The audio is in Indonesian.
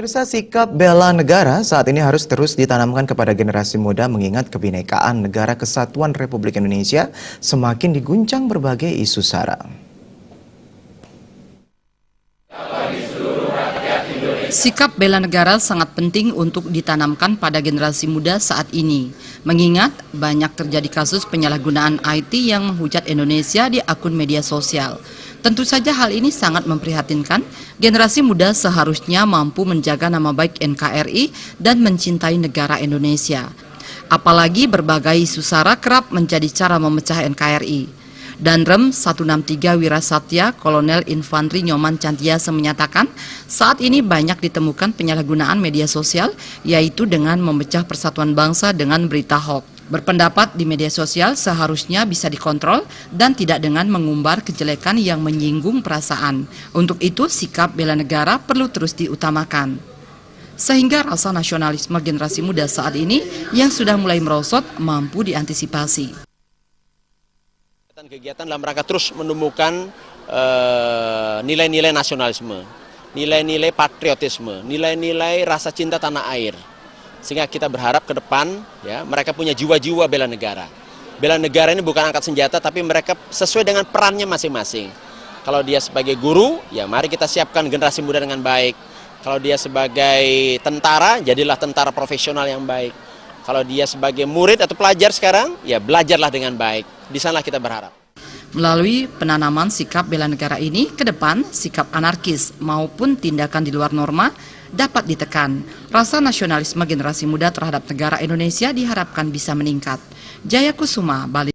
Pemirsa, sikap bela negara saat ini harus terus ditanamkan kepada generasi muda mengingat kebinekaan negara kesatuan Republik Indonesia semakin diguncang berbagai isu sara. Sikap bela negara sangat penting untuk ditanamkan pada generasi muda saat ini, mengingat banyak terjadi kasus penyalahgunaan IT yang menghujat Indonesia di akun media sosial. Tentu saja hal ini sangat memprihatinkan. Generasi muda seharusnya mampu menjaga nama baik NKRI dan mencintai negara Indonesia. Apalagi berbagai isu sara kerap menjadi cara memecah NKRI. Danrem 163 Wirasatya Kolonel Infantri Nyoman Cantiasa menyatakan saat ini banyak ditemukan penyalahgunaan media sosial, yaitu dengan memecah persatuan bangsa dengan berita hoax. Berpendapat di media sosial seharusnya bisa dikontrol dan tidak dengan mengumbar kejelekan yang menyinggung perasaan. Untuk itu sikap bela negara perlu terus diutamakan. Sehingga rasa nasionalisme generasi muda saat ini yang sudah mulai merosot mampu diantisipasi. Kegiatan dalam rangka terus menumbuhkan nilai-nilai nasionalisme, nilai-nilai patriotisme, nilai-nilai rasa cinta tanah air. Sehingga kita berharap ke depan ya mereka punya jiwa-jiwa bela negara. Bela negara ini bukan angkat senjata, tapi mereka sesuai dengan perannya masing-masing. Kalau dia sebagai guru, ya mari kita siapkan generasi muda dengan baik. Kalau dia sebagai tentara, jadilah tentara profesional yang baik. Kalau dia sebagai murid atau pelajar sekarang, ya belajarlah dengan baik. Di sanalah kita berharap. Melalui penanaman sikap bela negara ini, ke depan sikap anarkis maupun tindakan di luar norma dapat ditekan. Rasa nasionalisme generasi muda terhadap negara Indonesia diharapkan bisa meningkat. Jaya Kusuma, Bali.